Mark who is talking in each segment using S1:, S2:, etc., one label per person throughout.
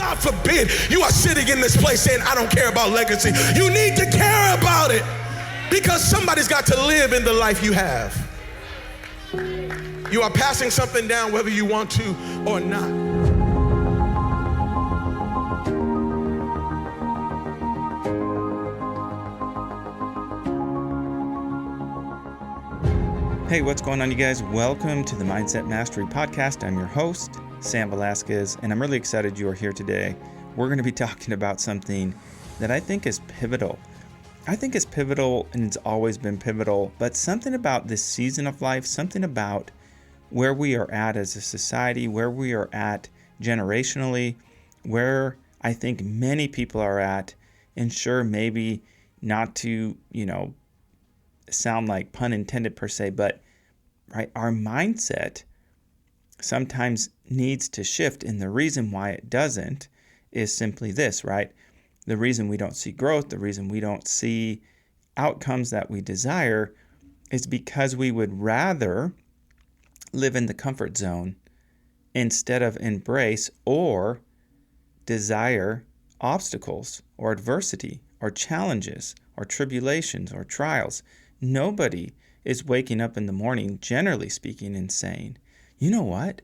S1: God forbid you are sitting in this place saying, I don't care about legacy. You need to care about it because somebody's got to live in the life you have. You are passing something down whether you want to or not.
S2: Hey, what's going on, you guys? Welcome to the Mindset Mastery Podcast. I'm your host, Sam Velasquez, and I'm really excited you are here today. We're going to be talking about something that I think is pivotal. I think it's pivotal, and it's always been pivotal, but something about this season of life, something about where we are at as a society, where we are at generationally, where I think many people are at, and sure, maybe not to, sound like pun intended per se, but right, our mindset sometimes needs to shift, and the reason why it doesn't is simply this, right? The reason we don't see growth, the reason we don't see outcomes that we desire is because we would rather live in the comfort zone instead of embrace or desire obstacles or adversity or challenges or tribulations or trials. Nobody is waking up in the morning, generally speaking, and saying, you know what?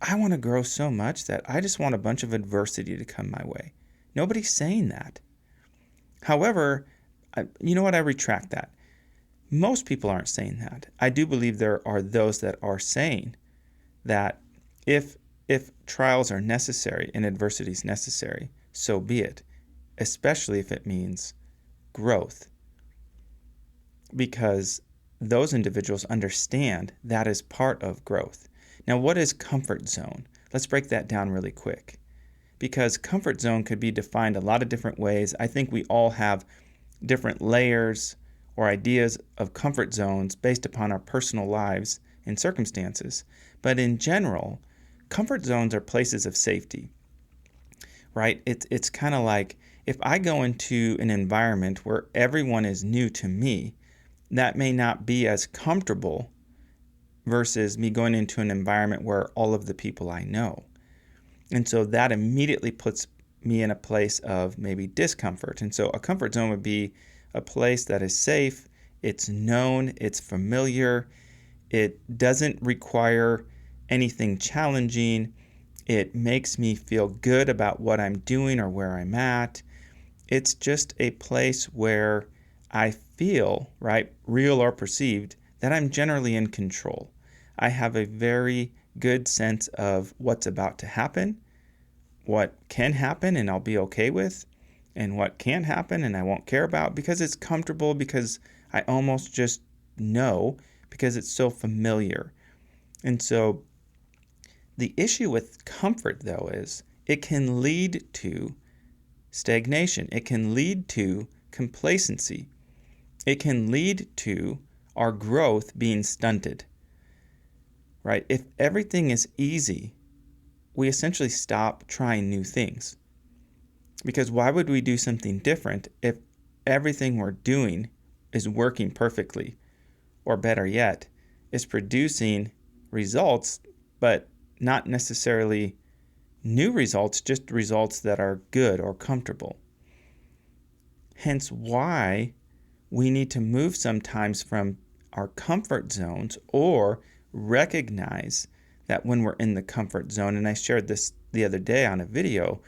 S2: I want to grow so much that I just want a bunch of adversity to come my way. Nobody's saying that. However, you know what? I retract that. Most people aren't saying that. I do believe there are those that are saying that if trials are necessary and adversity is necessary, so be it, especially if it means growth. Because those individuals understand that is part of growth. Now, what is comfort zone? Let's break that down really quick. Because comfort zone could be defined a lot of different ways. I think we all have different layers or ideas of comfort zones based upon our personal lives and circumstances. But in general, comfort zones are places of safety, right? It's kind of like if I go into an environment where everyone is new to me, that may not be as comfortable versus me going into an environment where all of the people I know. And so that immediately puts me in a place of maybe discomfort. And so a comfort zone would be a place that is safe, it's known, it's familiar, it doesn't require anything challenging, it makes me feel good about what I'm doing or where I'm at. It's just a place where I feel, right, real or perceived, that I'm generally in control. I have a very good sense of what's about to happen, what can happen and I'll be okay with, and what can't happen and I won't care about because it's comfortable, because I almost just know, because it's so familiar. And so the issue with comfort, though, is it can lead to stagnation. It can lead to complacency. It can lead to our growth being stunted, right? If everything is easy, we essentially stop trying new things. Because why would we do something different if everything we're doing is working perfectly? Or better yet, is producing results, but not necessarily new results, just results that are good or comfortable. Hence why we need to move sometimes from our comfort zones or recognize that when we're in the comfort zone, and I shared this the other day on a video,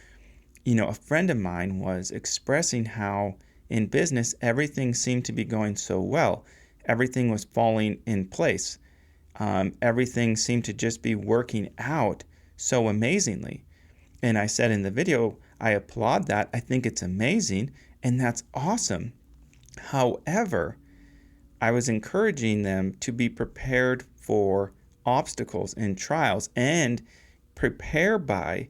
S2: a friend of mine was expressing how in business everything seemed to be going so well. Everything was falling in place. Everything seemed to just be working out so amazingly. And I said in the video, I applaud that. I think it's amazing, and that's awesome. However, I was encouraging them to be prepared for obstacles and trials, and prepare by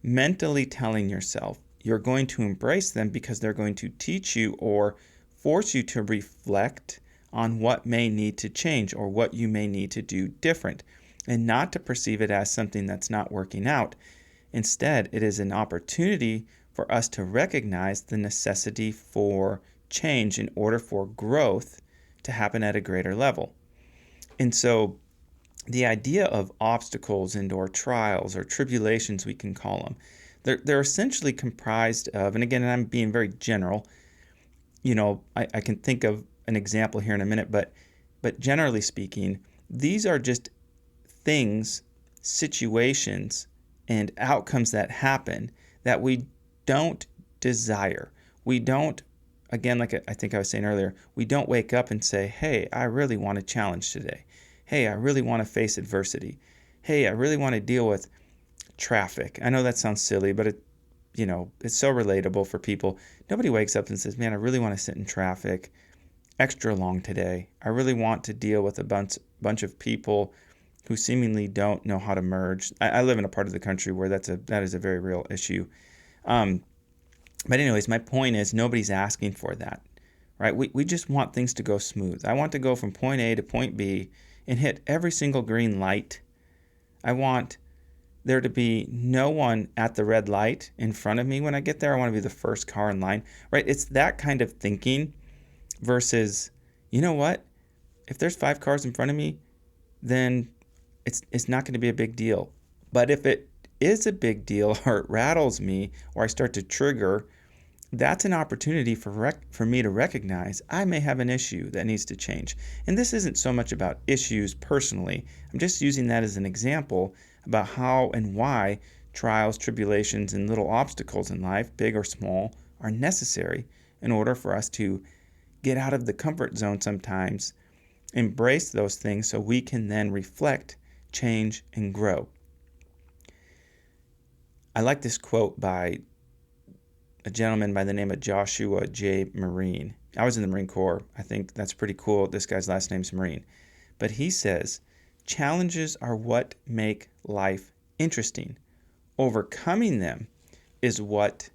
S2: mentally telling yourself you're going to embrace them because they're going to teach you or force you to reflect on what may need to change or what you may need to do different, and not to perceive it as something that's not working out. Instead, it is an opportunity for us to recognize the necessity for change in order for growth to happen at a greater level. And so the idea of obstacles and or trials or tribulations, we can call them, They're essentially comprised of, and again, I'm being very general. I can think of an example here in a minute, but generally speaking, these are just things, situations, and outcomes that happen that we don't desire. We don't, again, like I think I was saying earlier, we don't wake up and say, hey, I really want a challenge today. Hey, I really want to face adversity. Hey, I really want to deal with traffic. I know that sounds silly, but it's so relatable for people. Nobody wakes up and says, man, I really want to sit in traffic extra long today. I really want to deal with a bunch of people who seemingly don't know how to merge. I live in a part of the country where that is a very real issue. But anyways, my point is nobody's asking for that, right? We just want things to go smooth. I want to go from point A to point B and hit every single green light. I want there to be no one at the red light in front of me when I get there. I want to be the first car in line, right? It's that kind of thinking versus, you know what? If there's 5 cars in front of me, then it's not going to be a big deal. But if it is a big deal or it rattles me or I start to trigger, that's an opportunity for me to recognize I may have an issue that needs to change. And this isn't so much about issues personally. I'm just using that as an example about how and why trials, tribulations, and little obstacles in life, big or small, are necessary in order for us to get out of the comfort zone sometimes, embrace those things so we can then reflect, change, and grow. I like this quote by a gentleman by the name of Joshua J. Marine. I was in the Marine Corps. I think that's pretty cool. This guy's last name's Marine. But he says, challenges are what make life interesting. Overcoming them is what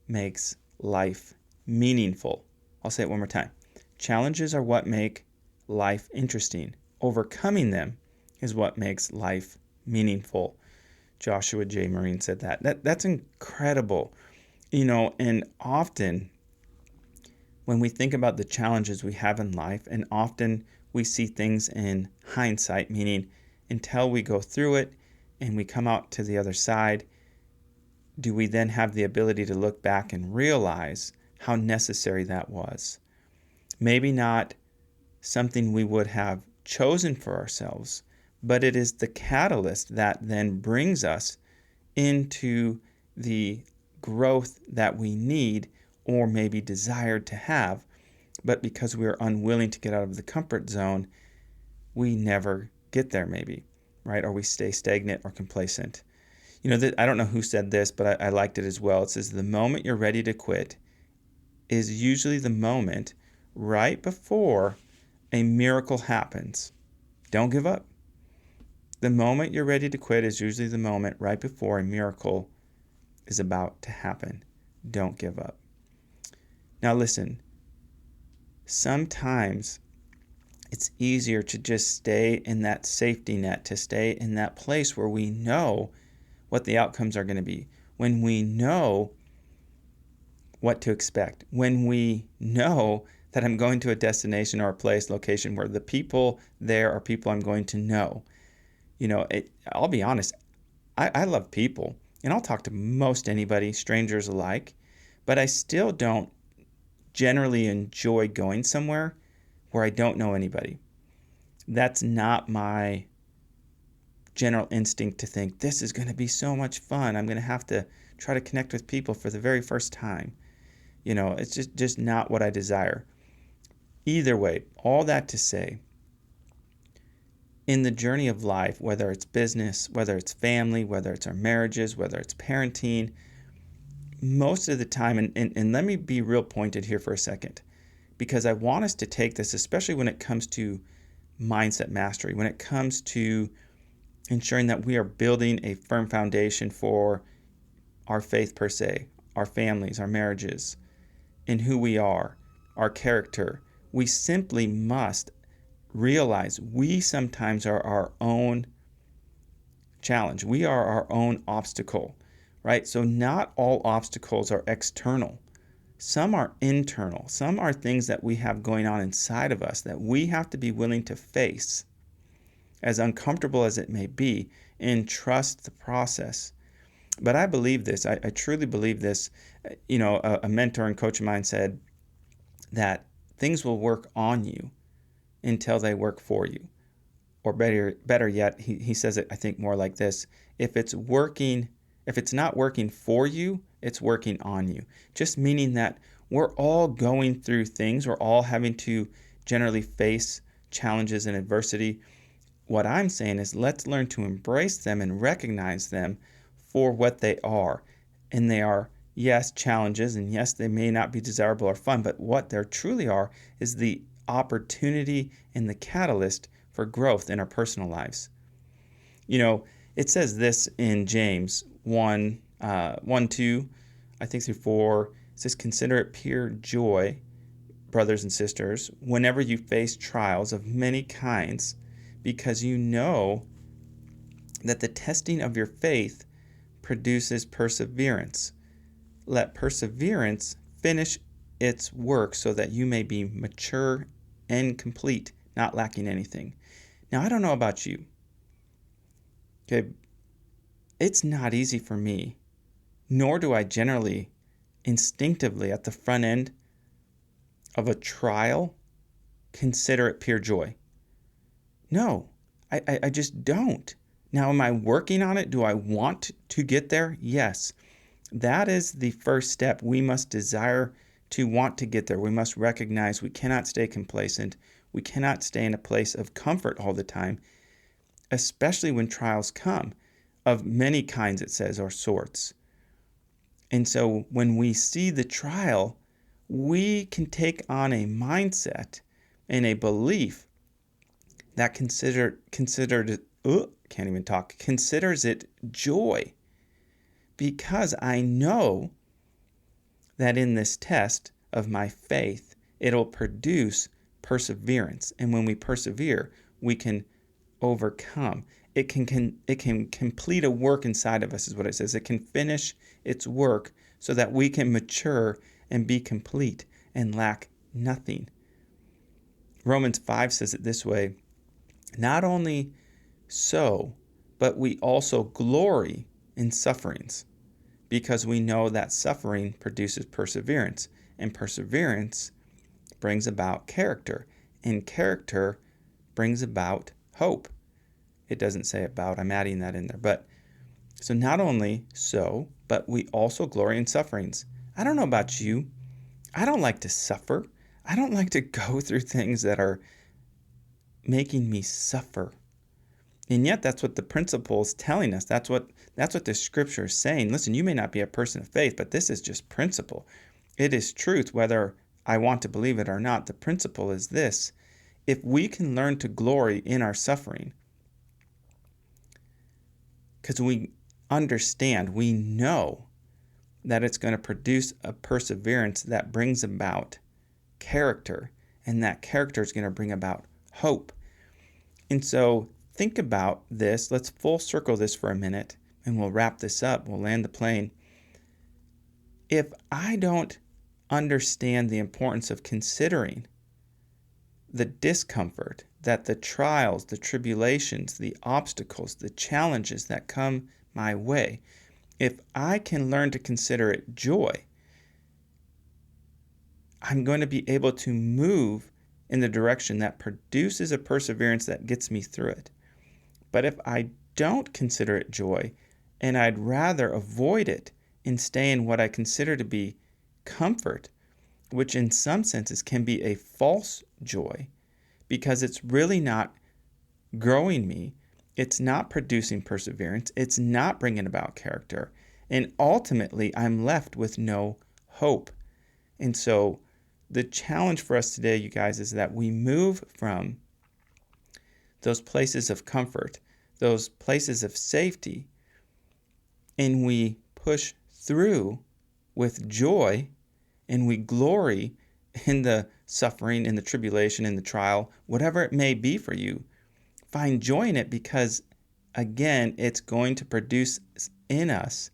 S2: makes life meaningful. I'll say it one more time. Challenges are what make life interesting. Overcoming them is what makes life meaningful. Joshua J. Marine said that. That's incredible. And often when we think about the challenges we have in life, and often we see things in hindsight, meaning until we go through it and we come out to the other side, do we then have the ability to look back and realize how necessary that was? Maybe not something we would have chosen for ourselves, but it is the catalyst that then brings us into the growth that we need or maybe desired to have, but because we are unwilling to get out of the comfort zone, we never get there maybe, right? Or we stay stagnant or complacent. I don't know who said this, but I liked it as well. It says, the moment you're ready to quit is usually the moment right before a miracle happens. Don't give up. The moment you're ready to quit is usually the moment right before a miracle is about to happen. Don't give up. Now listen, sometimes it's easier to just stay in that safety net, to stay in that place where we know what the outcomes are going to be, when we know what to expect, when we know that I'm going to a destination or a place, location where the people there are people I'm going to know. I'll be honest, I love people. And I'll talk to most anybody, strangers alike, but I still don't generally enjoy going somewhere where I don't know anybody. That's not my general instinct to think, this is going to be so much fun. I'm going to have to try to connect with people for the very first time. It's just not what I desire. Either way, all that to say, in the journey of life, whether it's business, whether it's family, whether it's our marriages, whether it's parenting, most of the time, and let me be real pointed here for a second, because I want us to take this, especially when it comes to mindset mastery, when it comes to ensuring that we are building a firm foundation for our faith per se, our families, our marriages, and who we are, our character. We simply must realize we sometimes are our own challenge. We are our own obstacle, right? So not all obstacles are external. Some are internal. Some are things that we have going on inside of us that we have to be willing to face, as uncomfortable as it may be, and trust the process. But I believe this. I truly believe this. A mentor and coach of mine said that things will work on you until they work for you. Or better yet, he says it, I think, more like this. If it's not working for you, it's working on you. Just meaning that we're all going through things. We're all having to generally face challenges and adversity. What I'm saying is let's learn to embrace them and recognize them for what they are. And they are, yes, challenges, and yes, they may not be desirable or fun, but what they truly are is the opportunity and the catalyst for growth in our personal lives. It says this in James 1, 2, I think through 4. It says, consider it pure joy, brothers and sisters, whenever you face trials of many kinds, because you know that the testing of your faith produces perseverance. Let perseverance finish its work so that you may be mature and complete, not lacking anything. Now, I don't know about you. Okay, it's not easy for me, nor do I generally, instinctively, at the front end of a trial, consider it pure joy. No, I just don't. Now, am I working on it? Do I want to get there? Yes. That is the first step. We must desire to want to get there. We must recognize we cannot stay complacent. We cannot stay in a place of comfort all the time, especially when trials come of many kinds, it says, or sorts. And so when we see the trial, we can take on a mindset and a belief that considers it joy, because I know that in this test of my faith, it'll produce perseverance. And when we persevere, we can overcome. It can complete a work inside of us, is what it says. It can finish its work so that we can mature and be complete and lack nothing. Romans 5 says it this way, not only so, but we also glory in sufferings, because we know that suffering produces perseverance, and perseverance brings about character, and character brings about hope. It doesn't say about, I'm adding that in there. But so not only so, but we also glory in sufferings. I don't know about you. I don't like to suffer. I don't like to go through things that are making me suffer. And yet that's what the principle is telling us. That's what the scripture is saying. Listen, you may not be a person of faith, but this is just principle. It is truth, whether I want to believe it or not. The principle is this. If we can learn to glory in our suffering, because we understand, we know that it's going to produce a perseverance that brings about character, and that character is going to bring about hope. And so think about this. Let's full circle this for a minute, and we'll wrap this up. We'll land the plane. If I don't understand the importance of considering the discomfort that the trials, the tribulations, the obstacles, the challenges that come my way, if I can learn to consider it joy, I'm going to be able to move in the direction that produces a perseverance that gets me through it. But if I don't consider it joy, and I'd rather avoid it and stay in what I consider to be comfort, which in some senses can be a false joy, because it's really not growing me, it's not producing perseverance, it's not bringing about character, and ultimately I'm left with no hope. And so the challenge for us today, you guys, is that we move from those places of comfort, those places of safety, and we push through with joy, and we glory in the suffering, in the tribulation, in the trial, whatever it may be for you. Find joy in it, because, again, it's going to produce in us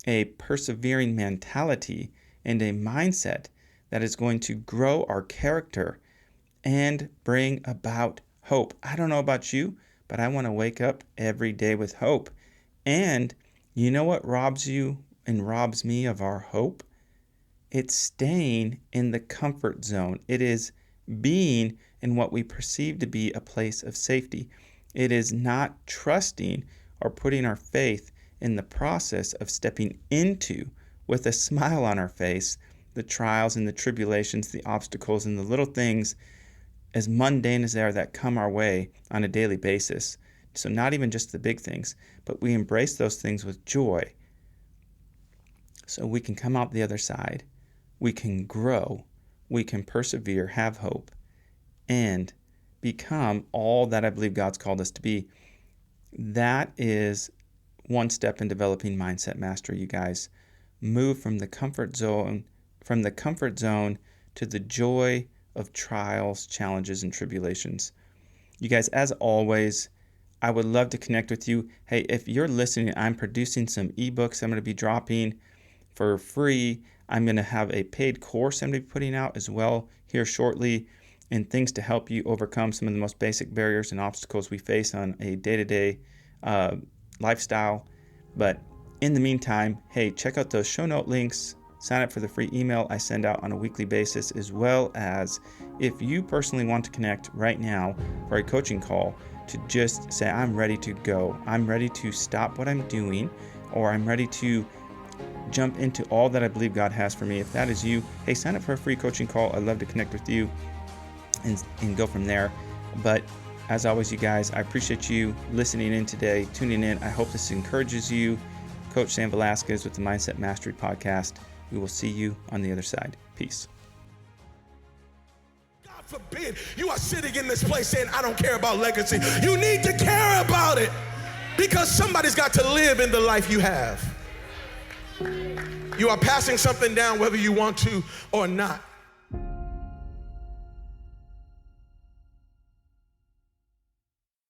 S2: a persevering mentality and a mindset that is going to grow our character and bring about hope. I don't know about you, but I want to wake up every day with hope. And You know what robs you and robs me of our hope? It's staying in the comfort zone. It is being in what we perceive to be a place of safety. It is not trusting or putting our faith in the process of stepping into, with a smile on our face, the trials and the tribulations, the obstacles, and the little things, as mundane as they are, that come our way on a daily basis. So not even just the big things, but we embrace those things with joy so we can come out the other side. We can grow, we can persevere, have hope, and become all that I believe God's called us to be. That is one step in developing mindset mastery, you guys. Move from the comfort zone to the joy of trials, challenges, and tribulations. You guys, as always, I would love to connect with you. Hey, if you're listening, I'm producing some ebooks I'm going to be dropping for free. I'm going to have a paid course I'm going to be putting out as well here shortly, and things to help you overcome some of the most basic barriers and obstacles we face on a day-to-day lifestyle. But in the meantime, hey, check out those show note links. Sign up for the free email I send out on a weekly basis, as well as if you personally want to connect right now for a coaching call to just say, I'm ready to go. I'm ready to stop what I'm doing, or I'm ready to jump into all that I believe God has for me. If that is you, hey, sign up for a free coaching call. I'd love to connect with you and go from there. But as always, you guys, I appreciate you listening in today, tuning in. I hope this encourages you. Coach Sam Velasquez with the Mindset Mastery Podcast. We will see you on the other side. Peace.
S1: God forbid you are sitting in this place saying, I don't care about legacy. You need to care about it, because somebody's got to live in the life you have. You are passing something down whether you want to or not.